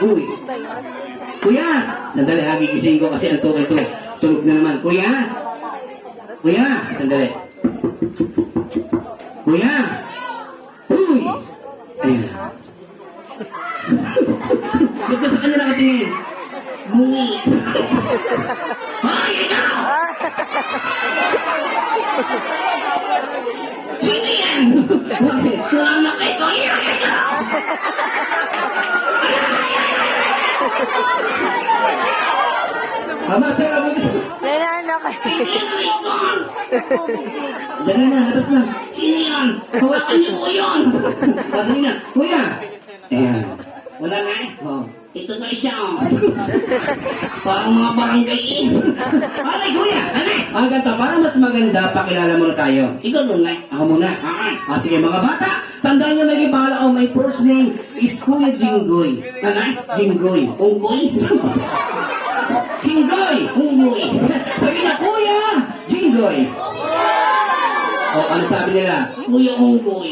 Uy. Kuya! Sandali, gigising ko kasi ang tukay to. Tulog na naman. Kuya! Kuya! Sandali. Kuya! Uy! Ayan. Ba't ba sa kanya nakatingin? Bungi. Hoy! Ikaw! Sino yan? Salamat kay Kuya! Ikaw! Ama, sir, abot ito. Nanano kayo. Dali na, labas lang. Sino yan? Hawakan niyo po yun. Dali na. Kuya! Ayan. Wala na eh. Oh. Ito na siya, oh. Parang mga barangay eh. Alay, kuya! Alay! Ganito, para mas maganda, pakilala muna tayo. Ikaw muna. Ako muna. Sige, mga bata. Tandaan niyo, may bahala ako. My first name is Kuya Jinggoy. Jinggoy. Unggoy? Jinggoy! Unggoy. Sabi na, Kuya Jinggoy. O, ano sabi nila? Kuya Unggoy.